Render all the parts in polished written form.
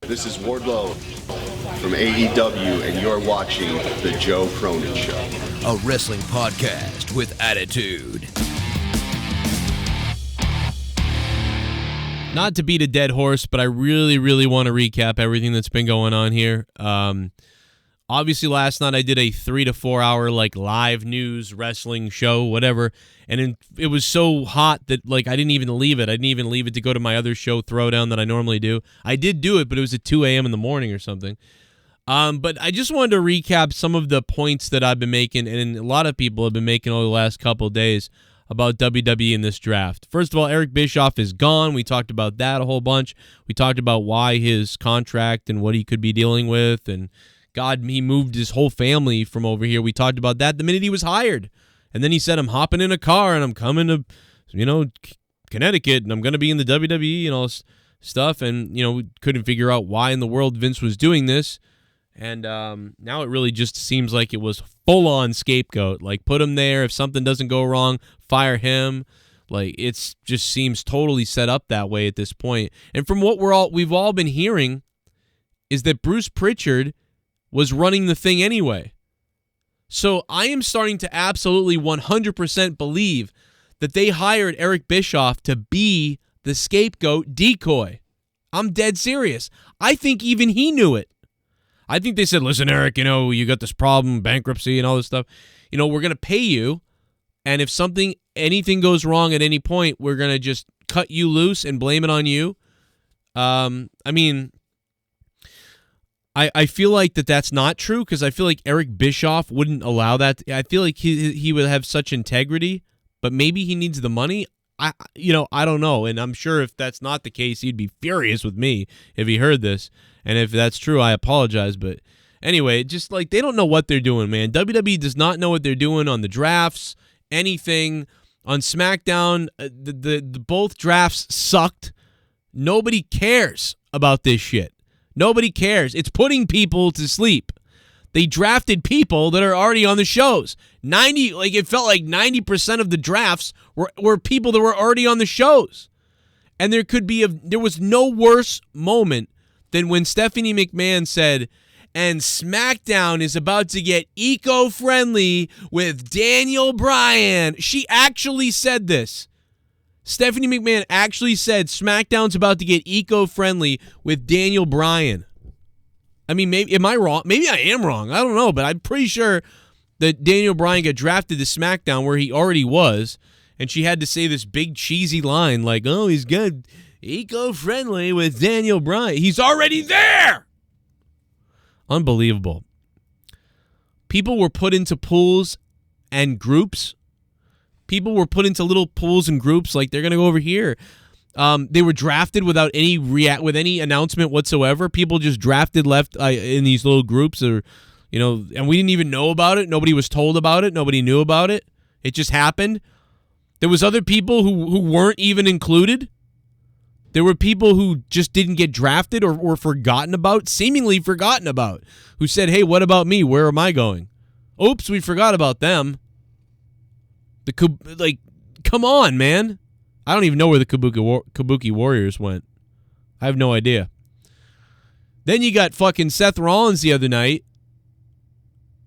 This is Wardlow from AEW, and you're watching The Joe Cronin Show. A wrestling podcast with attitude. Not to beat a dead horse, but I really want to recap everything that's been going on here. Obviously, last night I did a 3 to 4 hour live news wrestling show, whatever, and it was so hot that I didn't even leave it. I didn't even leave it to go to my other show, Throwdown, that I normally do. I did do it, but it was at 2 a.m. in the morning or something. But I just wanted to recap some of the points that I've been making, and a lot of people have been making over the last couple of days about WWE in this draft. First of all, Eric Bischoff is gone. We talked about that a whole bunch. We talked about why his contract and what he could be dealing with, and God, he moved his whole family from over here. We talked about that the minute he was hired. And then he said, I'm hopping in a car and I'm coming to, Connecticut, and I'm going to be in the WWE and all this stuff. And, we couldn't figure out why in the world Vince was doing this. And now it really just seems like it was full-on scapegoat. Put him there. If something doesn't go wrong, fire him. It just seems totally set up that way at this point. And from what we've all been hearing is that Bruce Pritchard was running the thing anyway. So I am starting to absolutely 100% believe that they hired Eric Bischoff to be the scapegoat decoy. I'm dead serious. I think even he knew it. I think they said, listen, Eric, you got this problem, bankruptcy and all this stuff. We're going to pay you, and if anything goes wrong at any point, we're going to just cut you loose and blame it on you. I feel like that's not true, because I feel like Eric Bischoff wouldn't allow that. I feel like he would have such integrity, but maybe he needs the money. I don't know, and I'm sure if that's not the case, he'd be furious with me if he heard this. And if that's true, I apologize. But anyway, just they don't know what they're doing, man. WWE does not know what they're doing on the drafts, anything. On SmackDown, the both drafts sucked. Nobody cares about this shit. Nobody cares. It's putting people to sleep. They drafted people that are already on the shows. It felt like 90% of the drafts were people that were already on the shows. And there was no worse moment than when Stephanie McMahon said, and SmackDown is about to get eco-friendly with Daniel Bryan. She actually said this. Stephanie McMahon actually said SmackDown's about to get eco-friendly with Daniel Bryan. Maybe am I wrong? Maybe I am wrong. I don't know, but I'm pretty sure that Daniel Bryan got drafted to SmackDown where he already was, and she had to say this big cheesy line oh, he's good, eco-friendly with Daniel Bryan. He's already there! Unbelievable. People were put into pools and groups. People were put into little pools and groups they're going to go over here. They were drafted without any announcement whatsoever. People just drafted left in these little groups, and we didn't even know about it. Nobody was told about it. Nobody knew about it. It just happened. There was other people who weren't even included. There were people who just didn't get drafted or were seemingly forgotten about, who said, hey, what about me? Where am I going? Oops, we forgot about them. Come on, man. I don't even know where the Kabuki Warriors went. I have no idea. Then you got fucking Seth Rollins the other night.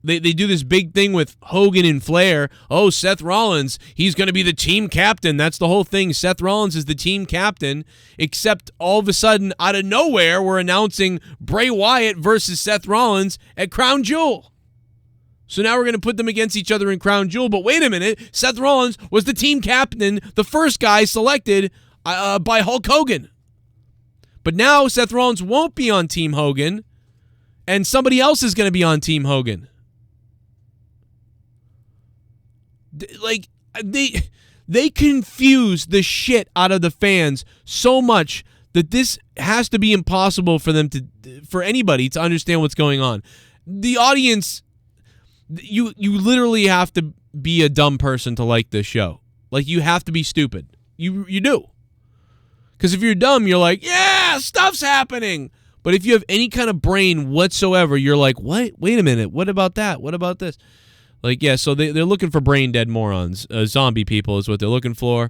They do this big thing with Hogan and Flair. Oh, Seth Rollins, he's going to be the team captain. That's the whole thing. Seth Rollins is the team captain, except all of a sudden, out of nowhere, we're announcing Bray Wyatt versus Seth Rollins at Crown Jewel. So now we're going to put them against each other in Crown Jewel. But wait a minute. Seth Rollins was the team captain, the first guy selected by Hulk Hogan. But now Seth Rollins won't be on Team Hogan, and somebody else is going to be on Team Hogan. They confuse the shit out of the fans so much that this has to be impossible for anybody to understand what's going on. The audience, you literally have to be a dumb person to like this show. You have to be stupid. You do. Because if you're dumb, you're like, yeah, stuff's happening. But if you have any kind of brain whatsoever, you're like, what? Wait a minute. What about that? What about this? So they're looking for brain dead morons. Zombie people is what they're looking for.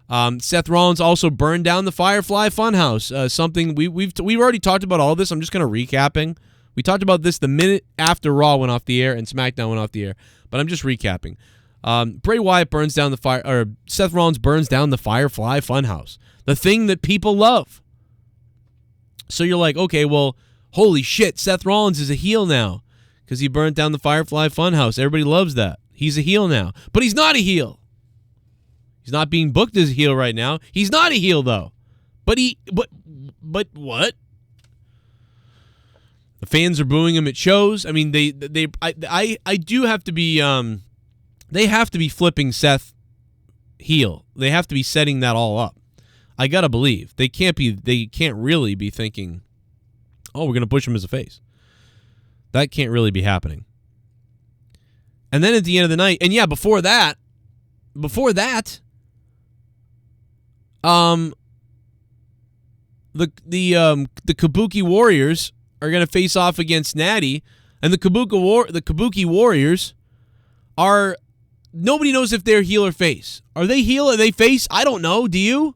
Seth Rollins also burned down the Firefly Funhouse. Something we've already talked about all this. I'm just kind of recapping. We talked about this the minute after Raw went off the air and SmackDown went off the air, but I'm just recapping. Bray Wyatt burns down Seth Rollins burns down the Firefly Funhouse, the thing that people love. So you're like, okay, well, holy shit, Seth Rollins is a heel now because he burnt down the Firefly Funhouse. Everybody loves that. He's a heel now, but he's not a heel. He's not being booked as a heel right now. He's not a heel though. But what? The fans are booing him at shows. I mean, I do have to be they have to be flipping Seth heel. They have to be setting that all up. I got to believe. They can't really be thinking, "Oh, we're going to push him as a face." That can't really be happening. And then at the end of the night, and yeah, before that, the Kabuki Warriors are going to face off against Natty, and the Kabuki Warriors are, nobody knows if they're heel or face. Are they heel? Are they face? I don't know. Do you?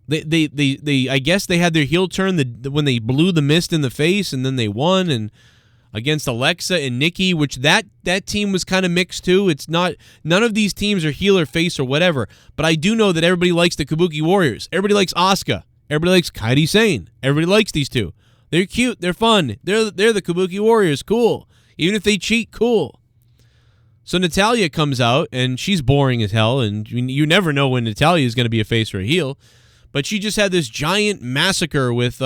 They I guess they had their heel turn when they blew the mist in the face, and then they won and against Alexa and Nikki, which that team was kind of mixed too. It's not, none of these teams are heel or face or whatever, but I do know that everybody likes the Kabuki Warriors. Everybody likes Asuka. Everybody likes Kairi Sane. Everybody likes these two. They're cute. They're fun. They're the Kabuki Warriors. Cool. Even if they cheat, cool. So Natalya comes out, and she's boring as hell, and you never know when Natalya is going to be a face or a heel. But she just had this giant massacre with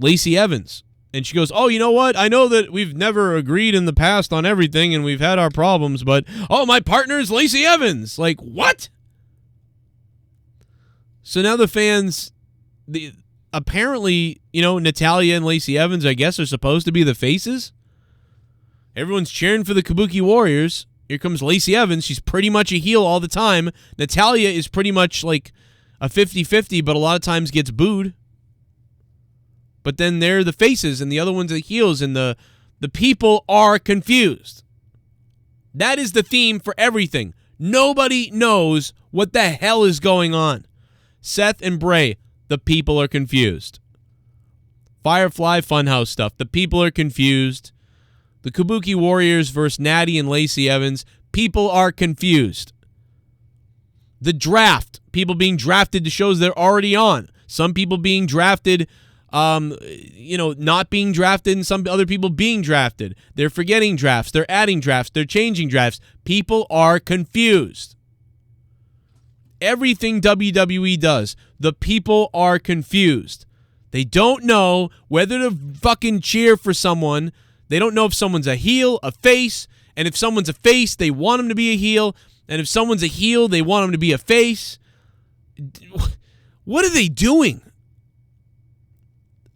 Lacey Evans. And she goes, "Oh, you know what? I know that we've never agreed in the past on everything, and we've had our problems, but, oh, my partner is Lacey Evans." Like, what? So now the fans, apparently, Natalya and Lacey Evans, I guess, are supposed to be the faces. Everyone's cheering for the Kabuki Warriors. Here comes Lacey Evans. She's pretty much a heel all the time. Natalya is pretty much like a 50-50, but a lot of times gets booed. But then they're the faces, and the other one's the heels, and the people are confused. That is the theme for everything. Nobody knows what the hell is going on. Seth and Bray, the people are confused. Firefly Funhouse stuff, the people are confused. The Kabuki Warriors versus Natty and Lacey Evans, people are confused. The draft, people being drafted to shows they're already on. Some people being drafted, not being drafted, and some other people being drafted. They're forgetting drafts. They're adding drafts. They're changing drafts. People are confused. Everything WWE does, the people are confused. They don't know whether to fucking cheer for someone. They don't know if someone's a heel, a face, and if someone's a face, they want him to be a heel, and if someone's a heel, they want him to be a face. What are they doing?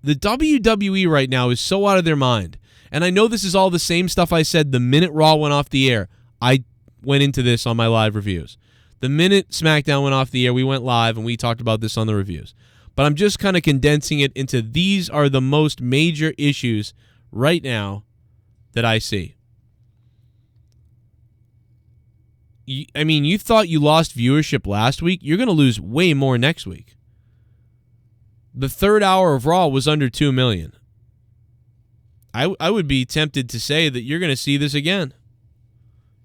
The WWE right now is so out of their mind. And I know this is all the same stuff I said the minute Raw went off the air. I went into this on my live reviews. The minute SmackDown went off the air, we went live and we talked about this on the reviews. But I'm just kind of condensing it into these are the most major issues right now that I see. You thought you lost viewership last week. You're going to lose way more next week. The third hour of Raw was under 2 million. I would be tempted to say that you're going to see this again.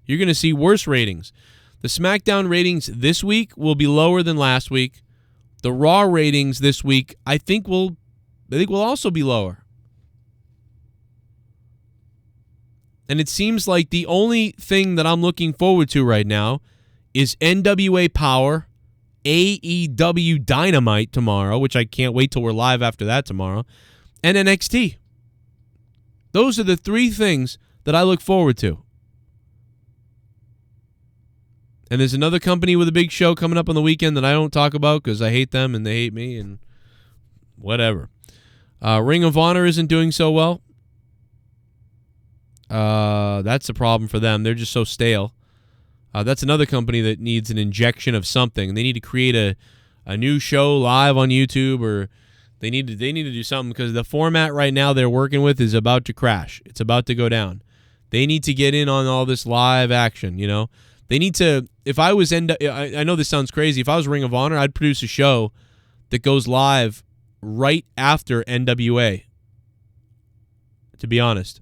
You're going to see worse ratings. The SmackDown ratings this week will be lower than last week. The Raw ratings this week, I think will also be lower. And it seems like the only thing that I'm looking forward to right now is NWA Power, AEW Dynamite tomorrow, which I can't wait till we're live after that tomorrow, and NXT. Those are the three things that I look forward to. And there's another company with a big show coming up on the weekend that I don't talk about because I hate them and they hate me and whatever. Ring of Honor isn't doing so well. That's a problem for them. They're just so stale. That's another company that needs an injection of something. They need to create a new show live on YouTube, or they need to do something because the format right now they're working with is about to crash. It's about to go down. They need to get in on all this live action, you know? They need to, if I was, I know this sounds crazy, if I was Ring of Honor, I'd produce a show that goes live right after NWA, to be honest.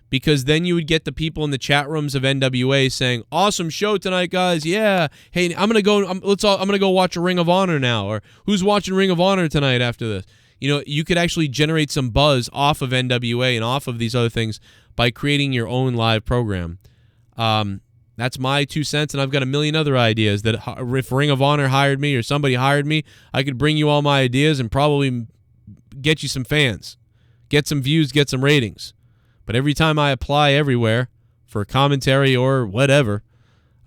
Because then you would get the people in the chat rooms of NWA saying, "Awesome show tonight, guys! Yeah, hey, I'm gonna go watch a Ring of Honor now." Or who's watching Ring of Honor tonight after this? You know, you could actually generate some buzz off of NWA and off of these other things by creating your own live program. That's my 2 cents, and I've got a million other ideas that if Ring of Honor hired me or somebody hired me, I could bring you all my ideas and probably get you some fans, get some views, get some ratings. But every time I apply everywhere for commentary or whatever,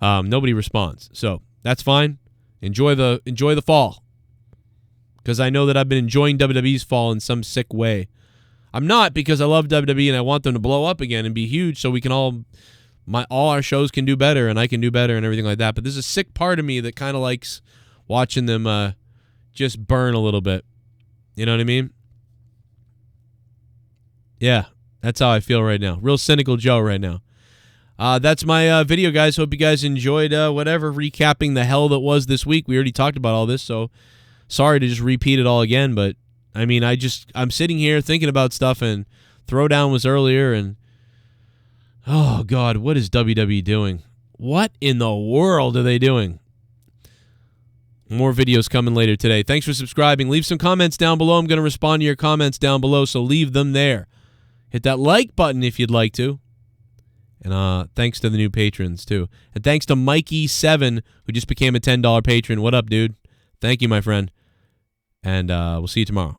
nobody responds. So that's fine. Enjoy the fall, because I know that I've been enjoying WWE's fall in some sick way. I'm not, because I love WWE and I want them to blow up again and be huge so we can all our shows can do better and I can do better and everything like that. But there's a sick part of me that kind of likes watching them just burn a little bit. You know what I mean? Yeah. That's how I feel right now. Real cynical Joe right now. That's my video, guys. Hope you guys enjoyed whatever recapping the hell that was this week. We already talked about all this, so sorry to just repeat it all again. But, I mean, I'm sitting here thinking about stuff, and Throwdown was earlier, and oh, God, what is WWE doing? What in the world are they doing? More videos coming later today. Thanks for subscribing. Leave some comments down below. I'm going to respond to your comments down below, so leave them there. Hit that like button if you'd like to. And thanks to the new patrons, too. And thanks to Mikey7, who just became a $10 patron. What up, dude? Thank you, my friend. And we'll see you tomorrow.